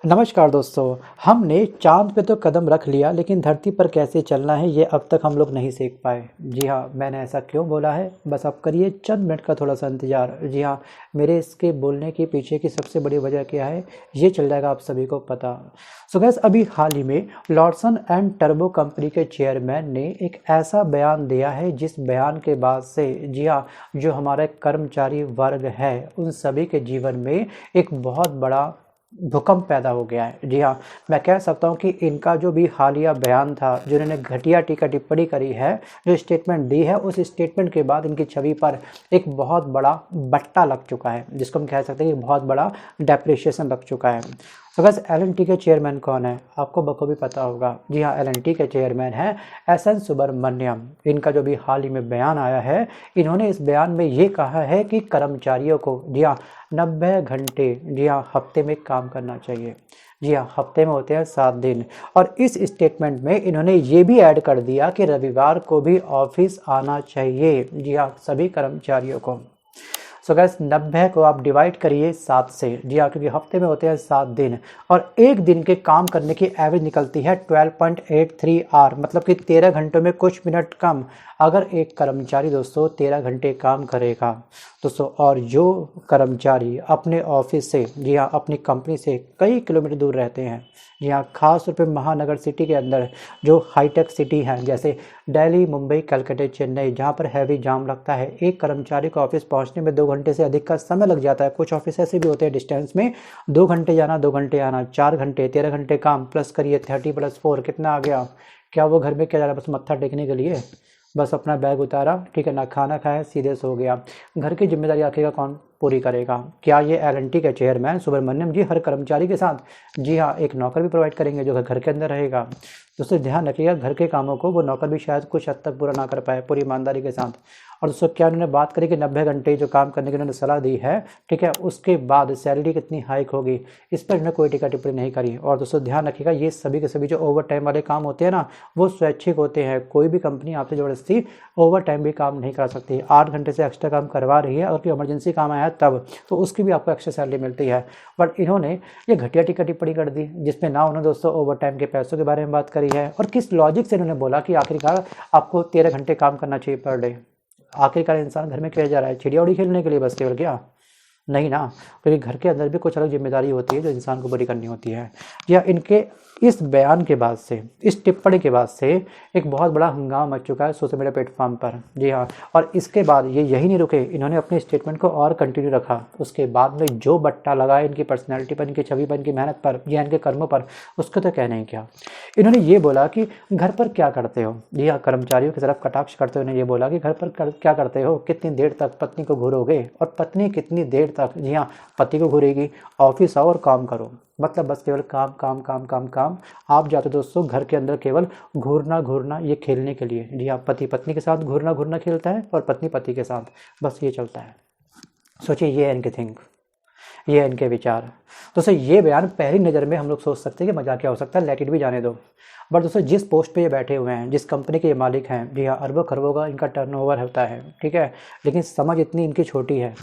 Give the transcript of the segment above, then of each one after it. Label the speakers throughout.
Speaker 1: नमस्कार दोस्तों। हमने चांद पे तो कदम रख लिया, लेकिन धरती पर कैसे चलना है ये अब तक हम लोग नहीं सीख पाए। जी हाँ, मैंने ऐसा क्यों बोला है, बस आप करिए चंद मिनट का थोड़ा सा इंतज़ार। जी हाँ, मेरे इसके बोलने के पीछे की सबसे बड़ी वजह क्या है ये चल जाएगा आप सभी को पता। सो गैस, अभी हाल ही में लॉर्सन एंड टर्बो कंपनी के चेयरमैन ने एक ऐसा बयान दिया है जिस बयान के बाद से जी हाँ, जो हमारे कर्मचारी वर्ग है उन सभी के जीवन में एक बहुत बड़ा भूकंप पैदा हो गया है। जी हाँ, मैं कह सकता हूँ कि इनका जो भी हालिया बयान था, जो इन्होंने घटिया टीका टिप्पणी करी है, जो स्टेटमेंट दी है, उस स्टेटमेंट के बाद इनकी छवि पर एक बहुत बड़ा बट्टा लग चुका है, जिसको हम कह सकते हैं कि बहुत बड़ा डेप्रिसिएशन लग चुका है। तो बस एल&टी के चेयरमैन कौन है आपको बखूबी पता होगा। जी हाँ, एल&टी के चेयरमैन हैं एस.एन. सुब्रमण्यम। इनका जो भी हाल ही में बयान आया है, इन्होंने इस बयान में ये कहा है कि कर्मचारियों को जी हाँ 90 घंटे जी हाँ हफ्ते में काम करना चाहिए। जी हाँ, हफ्ते में होते हैं 7 दिन। और इस स्टेटमेंट में इन्होंने ये भी ऐड कर दिया कि रविवार को भी ऑफिस आना चाहिए। जी हाँ, सभी कर्मचारियों को। सो गैस, 90 को आप डिवाइड करिए 7 से। जी हाँ, क्योंकि हफ्ते में होते हैं 7 दिन और एक दिन के काम करने की एवरेज निकलती है 12.83 आवर, मतलब कि 13 घंटों में कुछ मिनट कम। अगर एक कर्मचारी दोस्तों 13 घंटे काम करेगा दोस्तों, और जो कर्मचारी अपने ऑफिस से जी हाँ अपनी कंपनी से कई किलोमीटर दूर रहते हैं, जी हाँ खास तौर पे महानगर सिटी के अंदर जो हाईटेक सिटी हैं जैसे दिल्ली, मुंबई, कलकत्ता, चेन्नई, जहाँ पर हैवी जाम लगता है, एक कर्मचारी को ऑफिस पहुँचने में 2 घंटे से अधिक का समय लग जाता है। कुछ ऑफिस ऐसे भी होते हैं डिस्टेंस में 2 घंटे जाना 2 घंटे आना, 4 घंटे, 13 घंटे काम प्लस करिए 30+4 कितना आ गया। क्या वो घर में क्या जा रहा है, बस मत्था टेकने के लिए, बस अपना बैग उतारा, ठीक है ना, खाना खाया, सीधे सो गया। घर की जिम्मेदारी आखिर कौन पूरी करेगा? क्या ये एल&टी के चेयरमैन सुब्रमण्यम जी हर कर्मचारी के साथ जी हाँ एक नौकर भी प्रोवाइड करेंगे जो घर के अंदर रहेगा? दोस्तों ध्यान रखिएगा, घर के कामों को वो नौकर भी शायद कुछ हद तक पूरा ना कर पाए पूरी ईमानदारी के साथ। और दोस्तों क्या उन्होंने बात करी कि 90 घंटे जो काम करने की उन्होंने सलाह दी है, ठीक है, उसके बाद सैलरी कितनी हाइक होगी, इस पर उन्होंने कोई टीका टिप्पणी नहीं करी। और दोस्तों ध्यान रखिएगा, ये सभी के सभी जो ओवर टाइम वाले काम होते हैं ना, वो स्वैच्छिक होते हैं। कोई भी कंपनी आपसे ज़बरदस्ती ओवर टाइम भी काम नहीं करा सकती। 8 घंटे से एक्स्ट्रा काम करवा रही है और कोई इमरजेंसी काम आया तब, तो उसकी भी आपको एक्स्ट्रा सैलरी मिलती है। बट इन्होंने ये घटिया टीका टिप्पणी कर दी, जिसमें ना उन्होंने दोस्तों ओवर टाइम के पैसों के बारे में बात करी है और किस लॉजिक से इन्होंने बोला कि आखिरकार आपको 13 घंटे काम करना चाहिए पर डे। आखिरकार इंसान घर में क्यों जा रहा है, चिड़िया उड़ी खेलने के लिए बस केवल क्या? नहीं ना, क्योंकि घर के अंदर भी कुछ अलग जिम्मेदारी होती है जो इंसान को पूरी करनी होती है। या इनके इस बयान के बाद से, इस टिप्पणी के बाद से एक बहुत बड़ा हंगामा मच चुका है सोशल मीडिया प्लेटफॉर्म पर। जी हाँ, और इसके बाद ये यही नहीं रुके, इन्होंने अपने स्टेटमेंट को और कंटिन्यू रखा। उसके बाद में जो बट्टा लगा इनकी पर्सनैलिटी पर, इनकी छवि पर, इनकी मेहनत पर या इनके कर्मों पर, उसको तो कहना ही क्या। इन्होंने ये बोला कि घर पर क्या करते हो। जी हाँ, कर्मचारियों की तरफ कटाक्ष करते हुए ये बोला कि घर पर क्या करते हो, कितनी देर तक पत्नी को घूरोगे, और पत्नी कितनी देर तक जी हाँ पति को घूरेगी। ऑफिस आओ और काम करो, मतलब बस केवल काम काम काम काम काम। आप जाते दोस्तों घर के अंदर केवल घूरना घूरना, ये खेलने के लिए। जी हाँ, पति पत्नी के साथ घूरना घूरना खेलता है और पत्नी पति के साथ, बस ये चलता है। सोचिए, ये है इनके थिंक, ये है इनके विचार। दोस्तों ये बयान पहली नज़र में हम लोग सोच सकते हैं कि मजाक क्या हो सकता है, लेट इट भी, जाने दो। बट दोस्तों जिस पोस्ट पे ये बैठे हुए हैं, जिस कंपनी के ये मालिक हैं, जी हाँ अरबों खरबों का इनका टर्नओवर होता है, ठीक है, लेकिन समझ इतनी इनकी छोटी है।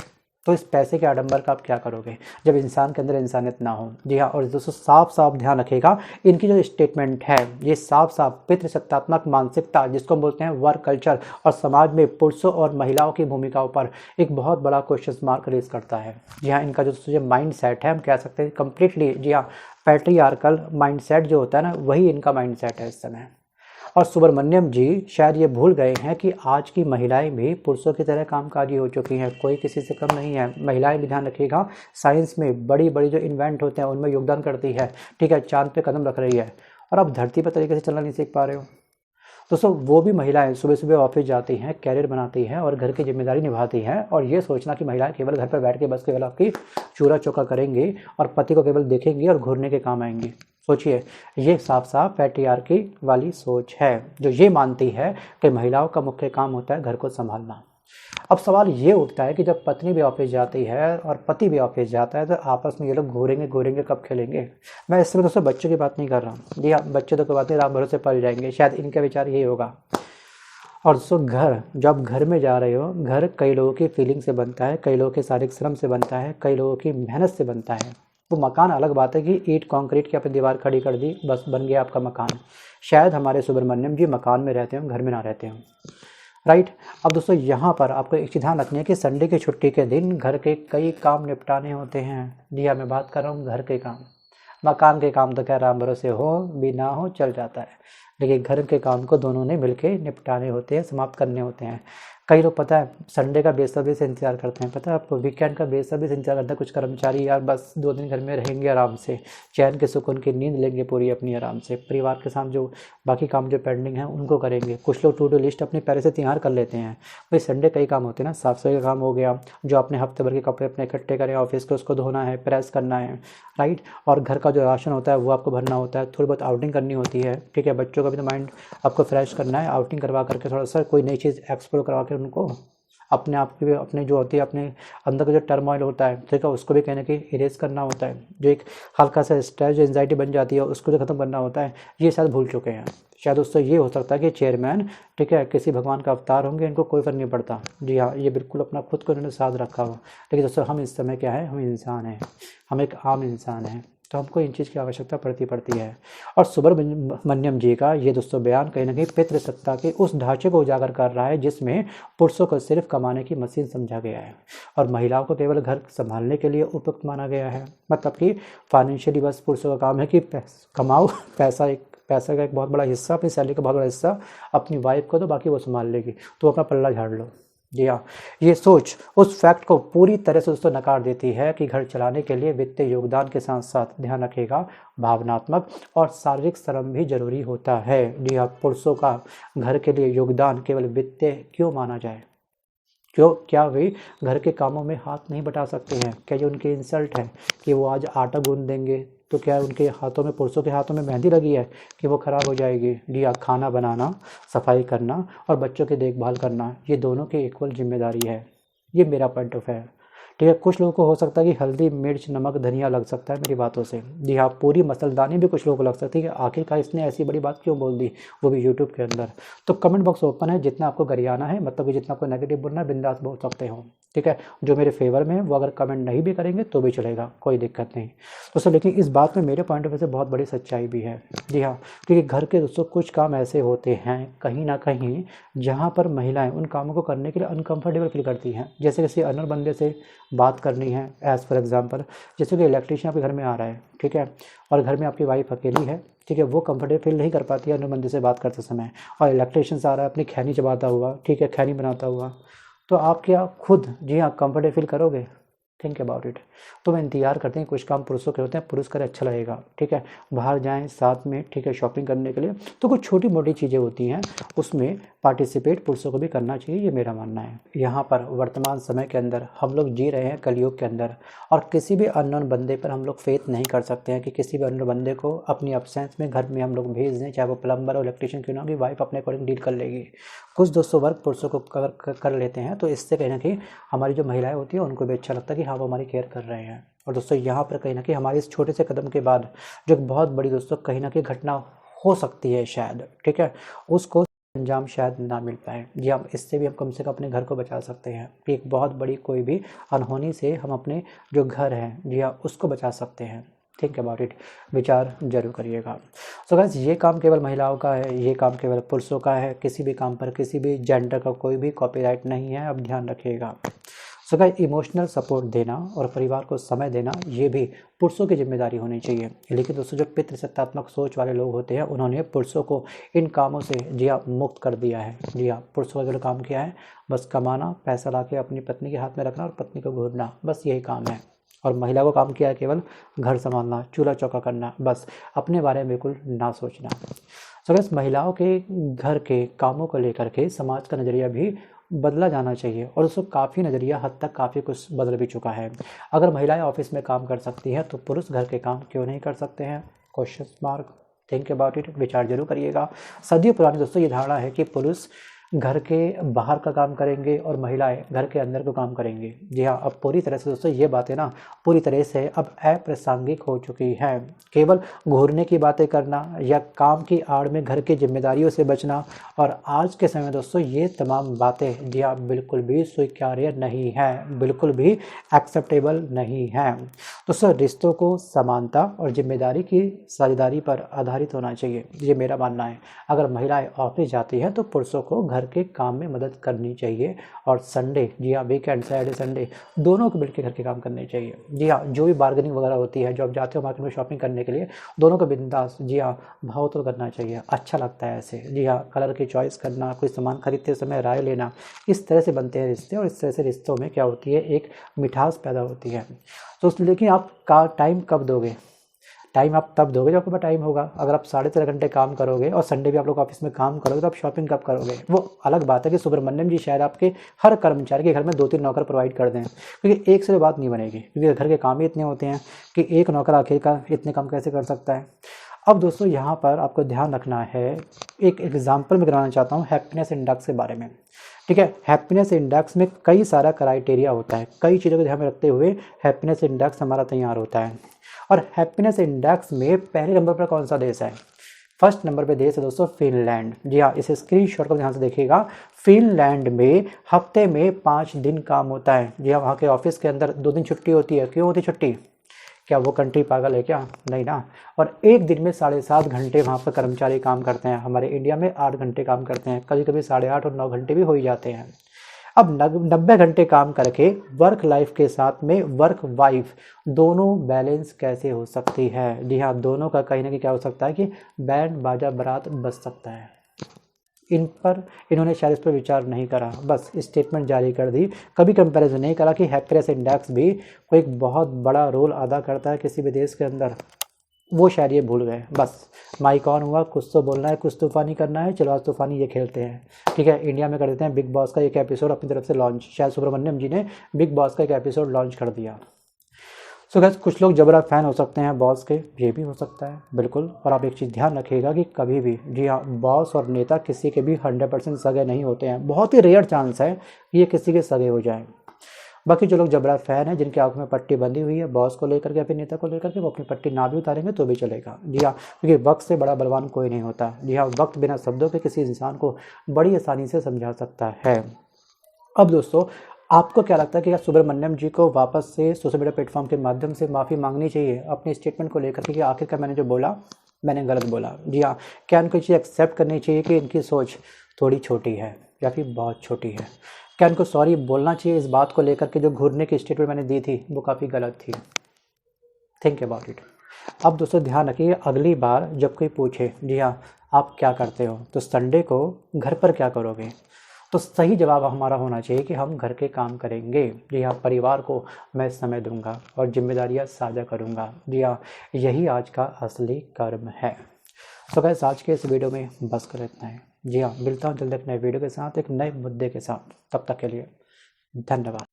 Speaker 1: तो इस पैसे के आडंबर का आप क्या करोगे जब इंसान के अंदर इंसानियत ना हो। जी हाँ, और दोस्तों साफ साफ ध्यान रखिएगा, इनकी जो स्टेटमेंट है ये साफ साफ पितृसत्तात्मक मानसिकता, जिसको हम बोलते हैं वर्क कल्चर, और समाज में पुरुषों और महिलाओं की भूमिकाओं पर एक बहुत बड़ा क्वेश्चन मार्क रेज करता है। जी हाँ, इनका जो माइंड सेट है, हम कह सकते हैं कम्प्लीटली जी हाँ पैट्रियार्कल माइंड सेट जो होता है ना, वही इनका माइंड सेट है इस समय। और सुब्रमण्यम जी शायद ये भूल गए हैं कि आज की महिलाएं भी पुरुषों की तरह कामकाजी हो चुकी हैं, कोई किसी से कम नहीं है। महिलाएं भी, ध्यान रखिएगा, साइंस में बड़ी बड़ी जो इन्वेंट होते हैं उनमें योगदान करती है, ठीक है, चांद पे कदम रख रही है, और आप धरती पर तरीके से चलना नहीं सीख पा रहे हो। दोस्तों वो भी महिलाएं सुबह सुबह ऑफिस जाती हैं, कैरियर बनाती हैं और घर की जिम्मेदारी निभाती हैं, और ये सोचना कि महिलाएं केवल घर पर बैठ के बस केवल आपकी चूल्हा चौका करेंगी और पति को केवल देखेंगी और घूरने के काम आएंगी। सोचिए, ये साफ साफ पैट्रियार्की वाली सोच है जो ये मानती है कि महिलाओं का मुख्य काम होता है घर को संभालना। अब सवाल ये उठता है कि जब पत्नी भी ऑफिस जाती है और पति भी ऑफिस जाता है, तो आपस में ये लोग घूरेंगे घूरेंगे कब खेलेंगे। मैं इस समय दोस्तों बच्चों की बात नहीं कर रहा हूँ। जी हाँ, बच्चे तो कोई बात नहीं, राम भरोसे पल जाएंगे, शायद इनका विचार यही होगा। और दोस्तों घर, जब घर में जा रहे हो, घर कई लोगों की फीलिंग से बनता है, कई लोगों के शारीरिक श्रम से बनता है, कई लोगों की मेहनत से बनता है। वो मकान अलग बात है कि ईंट कंक्रीट की आपने दीवार खड़ी कर दी, बस बन गया आपका मकान। शायद हमारे सुब्रमण्यम जी मकान में रहते हों, घर में ना रहते हों, राइट। अब दोस्तों यहाँ पर आपको एक चीज़ ध्यान रखनी है कि संडे की छुट्टी के दिन घर के कई काम निपटाने होते हैं। जी हाँ, मैं बात कर रहा हूँ घर के काम। मकान के काम तो क्या राम भरोसे हो भी ना हो चल जाता है, लेकिन घर के काम को दोनों ने मिलके निपटाने होते हैं, समाप्त करने होते हैं। कई लोग पता है संडे का बेसब्री से इंतजार करते हैं, पता है आपको, वीकेंड का बेसब्री से इंतजार करते हैं कुछ कर्मचारी, यार बस 2 दिन घर में रहेंगे आराम से, चैन के सुकून की नींद लेंगे पूरी अपनी आराम से, परिवार के साथ जो बाकी काम जो पेंडिंग है उनको करेंगे। कुछ लोग टू डू लिस्ट अपने पहले से तैयार कर लेते हैं। भाई संडे कई काम होते हैं ना, साफ सफाई का काम हो गया, जो अपने हफ्ते भर के कपड़े अपने इकट्ठे करें ऑफिस के उसको धोना है, प्रेस करना है, राइट। और घर का जो राशन होता है वो आपको भरना होता है, थोड़ी बहुत आउटिंग करनी होती है, ठीक है। बच्चों का भी तो माइंड आपको फ्रेश करना है, आउटिंग करवा करके थोड़ा सा कोई नई चीज़ एक्सप्लोर करवा के उनको अपने आप की भी, अपने जो होती है अपने अंदर का जो टर्मोइल होता है, ठीक है, उसको भी कहीं ना कहीं इरेज करना होता है। जो एक हल्का सा स्ट्रेस जो एंजाइटी बन जाती है उसको जो ख़त्म करना होता है, ये शायद भूल चुके हैं। शायद दोस्तों ये हो सकता है कि चेयरमैन, ठीक है, किसी भगवान का अवतार होंगे, इनको कोई फर्क नहीं पड़ता। जी हाँ, ये बिल्कुल अपना खुद को इन्होंने साथ रखा हो। लेकिन दोस्तों हम इस समय क्या है, हम इंसान हैं, हम एक आम इंसान हैं, तो हमको इन चीज़ की आवश्यकता पड़ती है। और सुब्रमण्यम जी का ये दोस्तों बयान कहीं ना कहीं पितृसत्ता के उस ढांचे को उजागर कर रहा है जिसमें पुरुषों को सिर्फ कमाने की मशीन समझा गया है और महिलाओं को केवल घर संभालने के लिए उपयुक्त माना गया है। मतलब कि फाइनेंशियली बस पुरुषों का काम है कि कमाओ पैसा का एक बहुत बड़ा हिस्सा, अपनी सैलरी का बहुत बड़ा हिस्सा अपनी वाइफ को, तो बाकी वो संभाल लेगी, तो अपना पल्ला झाड़ लो। जी हाँ, ये सोच उस फैक्ट को पूरी तरह से दोस्तों नकार देती है कि घर चलाने के लिए वित्तीय योगदान के साथ साथ ध्यान रखेगा भावनात्मक और शारीरिक श्रम भी जरूरी होता है। जी हाँ, पुरुषों का घर के लिए योगदान केवल वित्तीय क्यों माना जाए? क्यों, क्या वे घर के कामों में हाथ नहीं बटा सकते हैं? क्या ये उनकी इंसल्ट है कि वो आज आटा गूंद देंगे तो क्या उनके हाथों में, पुरुषों के हाथों में मेहंदी लगी है कि वो ख़राब हो जाएगी? जी हाँ, खाना बनाना, सफाई करना और बच्चों की देखभाल करना, ये दोनों की इक्वल जिम्मेदारी है। ये मेरा पॉइंट ऑफ है, ठीक है। कुछ लोगों को हो सकता है कि हल्दी मिर्च नमक धनिया लग सकता है मेरी बातों से। जी हाँ, पूरी मसलदानी भी कुछ लोगों को लग सकती है कि आखिरकार इसने ऐसी बड़ी बात क्यों बोल दी, वो भी यूट्यूब के अंदर। तो कमेंट बॉक्स ओपन है, जितना आपको गरियाना है, मतलब कि जितना आपको नेगेटिव बोलना है बिंदास बोल सकते हो, ठीक है। जो मेरे फेवर में है वो अगर कमेंट नहीं भी करेंगे तो भी चलेगा, कोई दिक्कत नहीं दोस्तों। लेकिन इस बात में मेरे पॉइंट ऑफ व्यू से बहुत बड़ी सच्चाई भी है। जी हाँ, क्योंकि घर के दोस्तों कुछ काम ऐसे होते हैं कहीं ना कहीं जहाँ पर महिलाएं उन कामों को करने के लिए अनकंफर्टेबल फील करती हैं। जैसे किसी अनर बंदे से बात करनी है, एज़ फॉर एग्जांपल, जैसे कि इलेक्ट्रीशियन आपके घर में आ रहा है, ठीक है, और घर में आपकी वाइफ अकेली है, ठीक है, वो कंफर्टेबल फील नहीं कर पाती है अनर बंदे से बात करते समय, और इलेक्ट्रीशियन से आ रहा है अपनी खैनी चबाता हुआ, ठीक है, खैनी बनाता हुआ, तो आप क्या खुद, जी हाँ, कंफर्टेबल फील करोगे? Think about it. तो मैं इंतजार करते हैं, कुछ काम पुरुषों के होते हैं, पुरुष करे अच्छा लगेगा, ठीक है, बाहर जाएं साथ में, ठीक है, शॉपिंग करने के लिए, तो कुछ छोटी मोटी चीज़ें होती हैं उसमें पार्टिसिपेट पुरुषों को भी करना चाहिए, ये मेरा मानना है। यहाँ पर वर्तमान समय के अंदर हम लोग जी रहे हैं कलयुग के अंदर, और किसी भी अननोन बंदे पर हम लोग फेथ नहीं कर सकते हैं कि किसी भी अननोन बंदे को अपनी एब्सेंस में घर में हम लोग भेज दें, चाहे वो प्लम्बर और इलेक्ट्रीशियन क्यों ना हो, वाइफ अपने अकॉर्डिंग डील कर लेगी। कुछ दोस्तों वर्क पुरुषों को कर लेते हैं, तो इससे कहीं ना कहीं हमारी जो महिलाएं होती हैं उनको भी अच्छा लगता है कि हाँ वो हमारी केयर कर रहे हैं। और दोस्तों यहाँ पर कहीं ना कहीं हमारे इस छोटे से कदम के बाद जो एक बहुत बड़ी दोस्तों कहीं ना कहीं घटना हो सकती है शायद, ठीक है, उसको अंजाम शायद ना मिल पाए। जी हम इससे भी हम कम से कम अपने घर को बचा सकते हैं। एक बहुत बड़ी कोई भी अनहोनी से हम अपने जो घर हैं, जी हाँ, उसको बचा सकते हैं। थिंक अबाउट इट, विचार जरूर करिएगा। सो गाइस, ये काम केवल महिलाओं का है, ये काम केवल पुरुषों का है, किसी भी काम पर किसी भी जेंडर का कोई भी कॉपीराइट नहीं है, अब ध्यान रखिएगा। सो गाइस, इमोशनल सपोर्ट देना और परिवार को समय देना ये भी पुरुषों की जिम्मेदारी होनी चाहिए। लेकिन दोस्तों जो पितृसत्तात्मक सोच वाले लोग होते हैं उन्होंने पुरुषों को इन कामों से जी हाँ मुक्त कर दिया है। जी हाँ, पुरुषों का जो काम किया है बस कमाना, पैसा ला के अपनी पत्नी के हाथ में रखना और पत्नी को घूरना, बस यही काम है। और महिला को काम किया है केवल घर संभालना, चूल्हा चौका करना, बस अपने बारे में बिल्कुल ना सोचना। सो बस महिलाओं के घर के कामों को लेकर के समाज का नज़रिया भी बदला जाना चाहिए, और उसको काफ़ी नज़रिया हद तक काफ़ी कुछ बदल भी चुका है। अगर महिलाएं ऑफिस में काम कर सकती हैं तो पुरुष घर के काम क्यों नहीं कर सकते हैं? Question mark. Think about it, विचार जरूर करिएगा। सदियों पुरानी दोस्तों ये धारणा है कि पुरुष घर के बाहर का काम करेंगे और महिलाएं घर के अंदर का काम करेंगी। जी हाँ, अब पूरी तरह से दोस्तों ये बातें ना पूरी तरह से अब अप्रासंगिक हो चुकी हैं। केवल घूरने की बातें करना या काम की आड़ में घर की जिम्मेदारियों से बचना और आज के समय में दोस्तों ये तमाम बातें जी हाँ बिल्कुल भी स्वीकार्य नहीं है, बिल्कुल भी एक्सेप्टेबल नहीं है। दोस्तों रिश्तों को समानता और जिम्मेदारी की साझेदारी पर आधारित होना चाहिए, ये मेरा मानना है। अगर महिलाएं ऑफिस जाती हैं तो पुरुषों को घर के काम में मदद करनी चाहिए और संडे जी हाँ वीकेंड सैटरडे संडे दोनों को मिलकर घर के काम करने चाहिए। जी हाँ, जो भी बार्गेनिंग वगैरह होती है, जो आप जाते हो मार्केट में शॉपिंग करने के लिए, दोनों को बिंदास जी हाँ भाव तो करना चाहिए, अच्छा लगता है ऐसे। जी हाँ, कलर की चॉइस करना, कोई सामान खरीदते समय राय लेना, इस तरह से बनते हैं रिश्ते और इस तरह से रिश्तों में क्या होती है एक मिठास पैदा होती है। तो लेकिन आप का टाइम कब दोगे? टाइम आप तब दोगे जब आपके पास टाइम होगा। अगर आप 3.5 घंटे काम करोगे और संडे भी आप लोग ऑफिस में काम करोगे तो आप शॉपिंग कब करोगे? वो अलग बात है कि सुब्रमण्यम जी शायद आपके हर कर्मचारी के घर में 2-3 नौकर प्रोवाइड कर दें, क्योंकि एक से बात नहीं बनेगी, क्योंकि घर के काम ही इतने होते हैं कि एक नौकर आखिरकार इतने काम कैसे कर सकता है। अब दोस्तों यहाँ पर आपको ध्यान रखना है, एक एग्जाम्पल मैं कराना चाहता हूँ हैप्पीनेस इंडेक्स के बारे में। ठीक है, हैप्पीनेस इंडेक्स में कई सारा क्राइटेरिया होता है, कई चीज़ों को ध्यान में रखते हुए हैप्पीनेस इंडेक्स हमारा तैयार होता है। और हैप्पीनेस इंडेक्स में पहले नंबर पर कौन सा देश है? फर्स्ट नंबर पे देश है दोस्तों फिनलैंड। जी हाँ, इस स्क्रीनशॉट को ध्यान से देखिएगा। फिनलैंड में हफ्ते में 5 दिन काम होता है। जी हाँ, वहाँ के ऑफिस के अंदर 2 दिन छुट्टी होती है। क्यों होती छुट्टी? क्या वो कंट्री पागल है क्या? नहीं ना। और एक दिन में 7.5 घंटे वहाँ पर कर्मचारी काम करते हैं। हमारे इंडिया में 8 घंटे काम करते हैं, कभी कभी 8.5 और 9 घंटे भी हो ही जाते हैं। अब 90 घंटे काम करके वर्क लाइफ के साथ में वर्क वाइफ दोनों बैलेंस कैसे हो सकती है? जी हाँ, दोनों का कहीं ना कहीं क्या हो सकता है कि बैंड बाजा बारात बज सकता है। इन्होंने शायद इस पर विचार नहीं करा, बस स्टेटमेंट जारी कर दी, कभी कंपैरिजन नहीं करा कि हैप्पीनेस इंडेक्स भी कोई एक बड़ा रोल अदा करता है किसी भी देश के अंदर। वो शायद ये भूल गए। बस माइक ऑन हुआ, कुछ तो बोलना है, कुछ तूफानी करना है, चलो आज तूफानी ये खेलते हैं। ठीक है, इंडिया में कर देते हैं बिग बॉस का एक एपिसोड अपनी तरफ से लॉन्च। शायद सुब्रमण्यम जी ने बिग बॉस का एक एपिसोड लॉन्च कर दिया। सो गैस, कुछ लोग जबरा फ़ैन हो सकते हैं बॉस के, ये भी हो सकता है बिल्कुल। और आप एक चीज़ ध्यान रखिएगा कि कभी भी जी हाँ बॉस और नेता किसी के भी 100% सगे नहीं होते हैं। बहुत ही रेयर चांस है कि ये किसी के सगे हो जाएं। बाकी जो लोग जबरा फ़ैन हैं, जिनकी आंखों में पट्टी बंधी हुई है बॉस को लेकर के या फिर नेता को लेकर के, वो अपनी पट्टी ना भी उतारेंगे तो भी चलेगा। जी हाँ, क्योंकि वक्त से बड़ा बलवान कोई नहीं होता। जी हाँ, वक्त बिना शब्दों के किसी इंसान को बड़ी आसानी से समझा सकता है। अब दोस्तों, आपको क्या लगता है कि क्या सुब्रमण्यम जी को वापस से सोशल मीडिया प्लेटफॉर्म के माध्यम से माफ़ी मांगनी चाहिए अपने स्टेटमेंट को लेकर के कि आखिरकार मैंने जो बोला मैंने गलत बोला? जी हाँ, क्या इनको चीज़ एक्सेप्ट करनी चाहिए कि इनकी सोच थोड़ी छोटी है या फिर बहुत छोटी है? क्या इनको सॉरी बोलना चाहिए इस बात को लेकर के जो घूरने की स्टेटमेंट मैंने दी थी वो काफ़ी गलत थी? Think about it. अब दोस्तों ध्यान रखिए, अगली बार जब कोई पूछे जी हाँ आप क्या करते हो, तो संडे को घर पर क्या करोगे, तो सही जवाब हमारा होना चाहिए कि हम घर के काम करेंगे। जी हाँ, परिवार को मैं समय दूंगा और जिम्मेदारियां साझा करूंगा। जी हाँ, यही आज का असली कर्म है। तो गाइस, आज के इस वीडियो में बस कर इतना है। जी हाँ, मिलता हूँ जल्द एक नए वीडियो के साथ, एक नए मुद्दे के साथ। तब तक के लिए धन्यवाद।